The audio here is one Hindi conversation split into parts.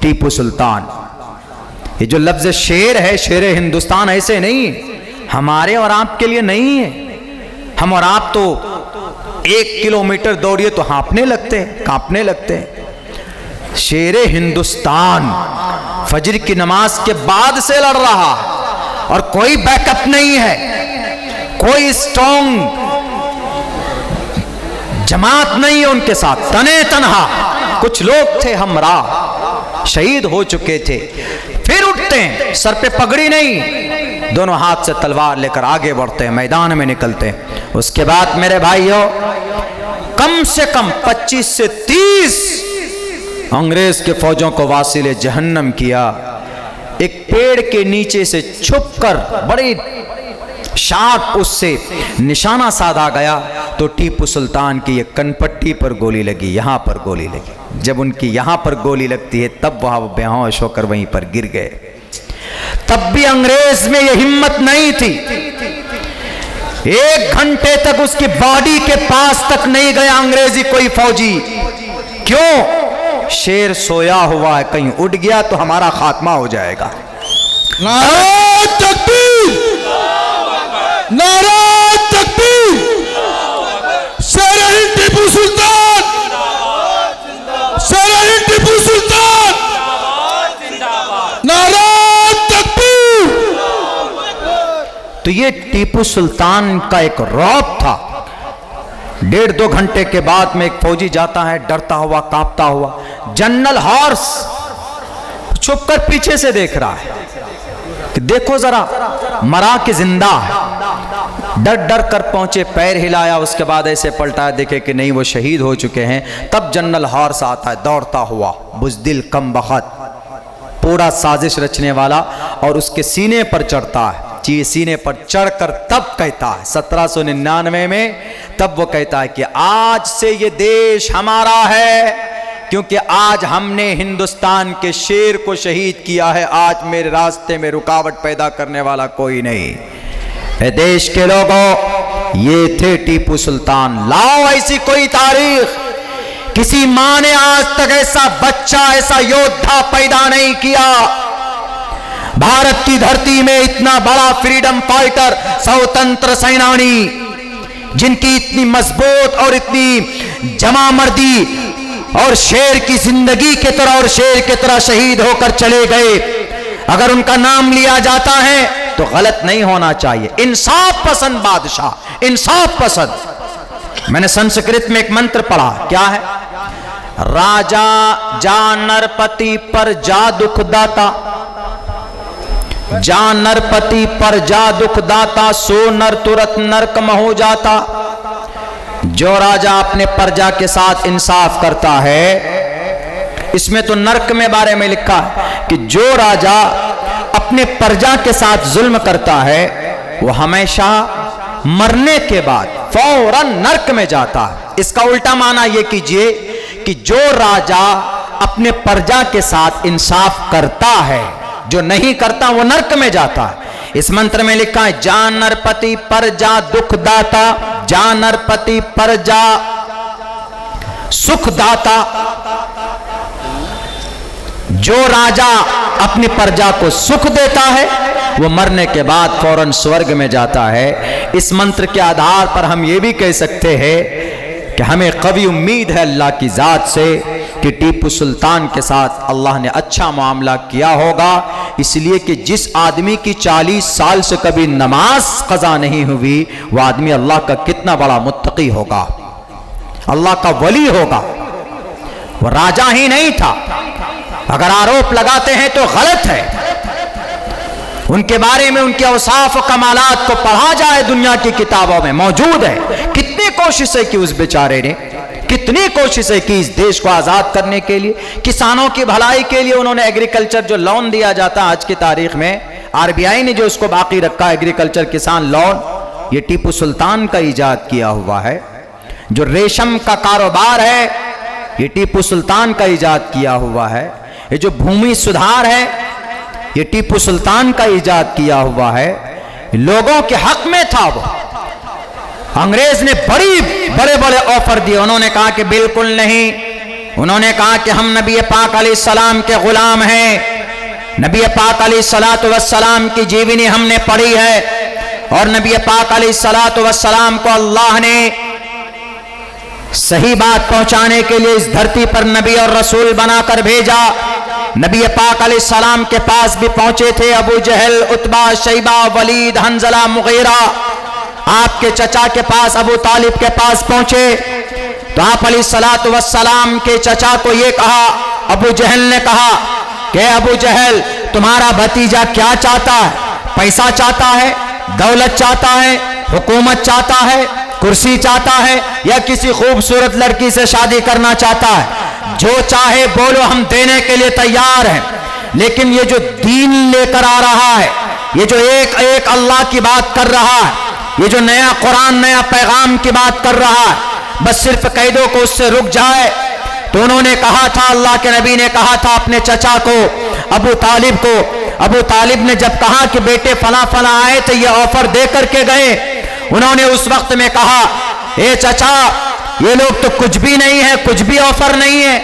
टीपू सुल्तान। ये जो लफ्ज शेर है, शेर हिंदुस्तान, ऐसे नहीं हमारे और आपके लिए नहीं है। हम और आप तो 1 किलोमीटर दौड़िए तो हाँपने लगते हैं, कांपने लगते हैं। शेर हिंदुस्तान फजर की नमाज के बाद से लड़ रहा और कोई बैकअप नहीं है, कोई स्ट्रॉन्ग जमात नहीं है उनके साथ, तने तनहा। कुछ लोग थे हमरा, शहीद हो चुके थे, फिर उठते हैं, सर पे पगड़ी नहीं, दोनों हाथ से तलवार लेकर आगे बढ़ते हैं, मैदान में निकलते हैं। उसके बाद मेरे भाइयों, कम से कम 25 से 30 अंग्रेज के फौजों को वासिले जहन्नम किया। एक पेड़ के नीचे से छुपकर बड़ी शार्प उससे निशाना साधा गया तो टीपू सुल्तान की एक कनपट्टी पर गोली लगी, यहां पर गोली लगी। जब उनकी यहां पर गोली लगती है तब वह बेहोश होकर वहीं पर गिर गए। तब भी अंग्रेज में यह हिम्मत नहीं थी, 1 घंटे तक उसकी बॉडी के पास तक नहीं गया अंग्रेजी कोई फौजी। क्यों? शेर सोया हुआ है, कहीं उड़ गया तो हमारा खात्मा हो जाएगा। नारे तकबीर, नारे तकबीर, शेर हिंद टीपू सुल्तान, शेर हिंद टीपू सुल्तान, नारे तकबीर। तो ये टीपू सुल्तान का एक रौब था। 1.5-2 घंटे के बाद में एक फौजी जाता है डरता हुआ, कांपता हुआ। जनरल हॉर्स छुपकर पीछे से देख रहा है कि देखो जरा, मरा के जिंदा है। डर डर कर पहुंचे, पैर हिलाया, उसके बाद ऐसे पलटा, देखे कि नहीं वो शहीद हो चुके हैं। तब जनरल हॉर्स आता है दौड़ता हुआ, बुज़दिल कम बखत, पूरा साजिश रचने वाला, और उसके सीने पर चढ़ता है। सीने पर चढ़कर तब कहता है 1799 में, तब वो कहता है कि आज से ये देश हमारा है, क्योंकि आज हमने हिंदुस्तान के शेर को शहीद किया है। आज मेरे रास्ते में रुकावट पैदा करने वाला कोई नहीं। ए देश के लोगों, ये थे टीपू सुल्तान। लाओ ऐसी कोई तारीख, किसी मां ने आज तक ऐसा बच्चा, ऐसा योद्धा पैदा नहीं किया। भारत की धरती में इतना बड़ा फ्रीडम फाइटर, स्वतंत्र सेनानी, जिनकी इतनी मजबूत और इतनी जमामर्दी और शेर की जिंदगी की तरह और शेर की तरह शहीद होकर चले गए, अगर उनका नाम लिया जाता है तो गलत नहीं होना चाहिए। इंसाफ पसंद बादशाह, इंसाफ पसंद। मैंने संस्कृत में एक मंत्र पढ़ा, क्या है? राजा जा नरपति पर जा दुख दाता, जा नरपति पर जा दुख दाता, सो नर तुरत नरक में हो जाता। जो राजा अपने प्रजा के साथ इंसाफ करता है, इसमें तो नरक में बारे में लिखा है कि जो राजा अपने प्रजा के साथ जुल्म करता है वो हमेशा मरने के बाद फौरन नरक में जाता है। इसका उल्टा माना यह कीजिए कि जो राजा अपने प्रजा के साथ इंसाफ करता है, जो नहीं करता वो नरक में जाता है। इस मंत्र में लिखा है जा नरपति पर जा दुख दाता, जा नरपति पर जा सुख दाता। जो राजा अपनी प्रजा को सुख देता है वो मरने के बाद फौरन स्वर्ग में जाता है। इस मंत्र के आधार पर हम ये भी कह सकते हैं कि हमें कभी उम्मीद है अल्लाह की जात से कि टीपू सुल्तान के साथ अल्लाह ने अच्छा मामला किया होगा, इसलिए कि जिस आदमी की 40 साल से कभी नमाज कज़ा नहीं हुई, वह आदमी अल्लाह का कितना बड़ा मुत्तकी होगा, अल्लाह का वली होगा। वह राजा ही नहीं था। अगर आरोप लगाते हैं तो गलत है। उनके बारे में उनके औसाफ और कमालात को पढ़ा जाए, दुनिया की किताबों में मौजूद है। कितनी कोशिशें की उस बेचारे ने, कितनी कोशिशें की इस देश को आजाद करने के लिए, किसानों की भलाई के लिए। उन्होंने एग्रीकल्चर जो लोन दिया जाता है आज की तारीख में, आरबीआई ने जो उसको बाकी रखा एग्रीकल्चर किसान लोन, ये टीपू सुल्तान का इजाद किया हुआ है। जो रेशम का कारोबार है, ये टीपू सुल्तान का इजाद किया हुआ है। ये जो भूमि सुधार है, ये टीपू सुल्तान का इजाद किया हुआ है। लोगों के हक में था वो। अंग्रेज ने बड़े बड़े ऑफर दिए, उन्होंने कहा कि बिल्कुल नहीं, उन्होंने कहा कि हम नबी पाक अलैहिस्सलाम के गुलाम हैं। नबी पाक अलैहिस्सलातु वस्सलाम की जीवनी हमने पढ़ी है और नबी पाक अलैहिस्सलातु वस्सलाम को अल्लाह ने सही बात पहुंचाने के लिए इस धरती पर नबी और रसूल बनाकर भेजा। नबी पाक अलैहिस्सलाम के पास भी पहुंचे थे अबू जहल, उतबा, शैबा, वलीद, हंजला, मुगीरा। आपके चचा के पास अबू तालिब के पास पहुंचे तो आप अलैहिस्सलातु वस्सलाम के चचा को ये कहा, अबू जहल ने कहा कि अबू जहल तुम्हारा भतीजा क्या चाहता है? पैसा चाहता है, दौलत चाहता है, हुकूमत चाहता है, कुर्सी चाहता है या किसी खूबसूरत लड़की से शादी करना चाहता है? जो चाहे बोलो, हम देने के लिए तैयार हैं। लेकिन ये जो दीन लेकर आ रहा है, ये जो एक एक अल्लाह की बात कर रहा है, ये जो नया कुरान, नया पैगाम की बात कर रहा है, बस सिर्फ कह दो को उससे रुक जाए। तो उन्होंने कहा था, अल्लाह के नबी ने कहा था अपने चचा को, अबू तालिब को। अबू तालिब ने जब कहा कि बेटे फला फला आए थे, ये ऑफर दे करके गए, उन्होंने उस वक्त में कहा, ए चचा, ये लोग तो कुछ भी नहीं है, कुछ भी ऑफर नहीं है।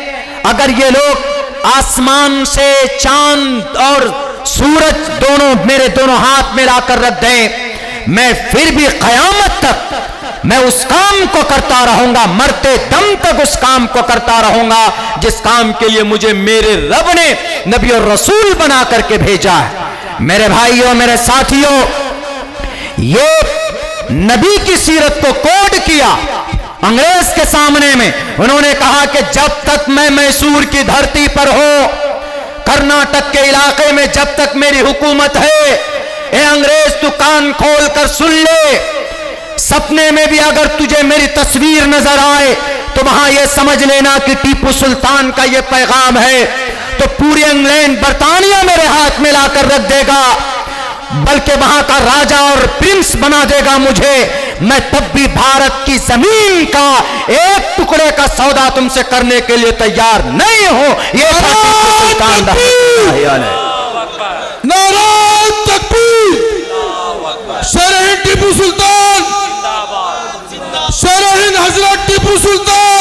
अगर ये लोग आसमान से चांद और सूरज दोनों मेरे दोनों हाथ में लाकर रख दें, मैं फिर भी कयामत तक मैं उस काम को करता रहूंगा, मरते दम तक उस काम को करता रहूंगा जिस काम के लिए मुझे मेरे रब ने नबी और रसूल बना करके भेजा है। मेरे भाइयों, मेरे साथियों, ये नबी की सीरत को कोड किया अंग्रेज के सामने में। उन्होंने कहा कि जब तक मैं मैसूर की धरती पर हो, कर्नाटक के इलाके में जब तक मेरी हुकूमत है, ए अंग्रेज तू कान खोल कर सुन ले, सपने में भी अगर तुझे मेरी तस्वीर नजर आए तो वहां यह समझ लेना कि टीपू सुल्तान का यह पैगाम है। तो पूरी इंग्लैंड, बर्तानिया मेरे हाथ में लाकर रख देगा, बल्कि वहां का राजा और प्रिंस बना देगा मुझे, मैं तब भी भारत की जमीन का एक टुकड़े का सौदा तुमसे करने के लिए तैयार नहीं हो। ये था टीपू सुल्तान। नारे तकबीर, शेर हिंद टीपू सुल्तान, शेर हिंद हजरत टीपू सुल्तान।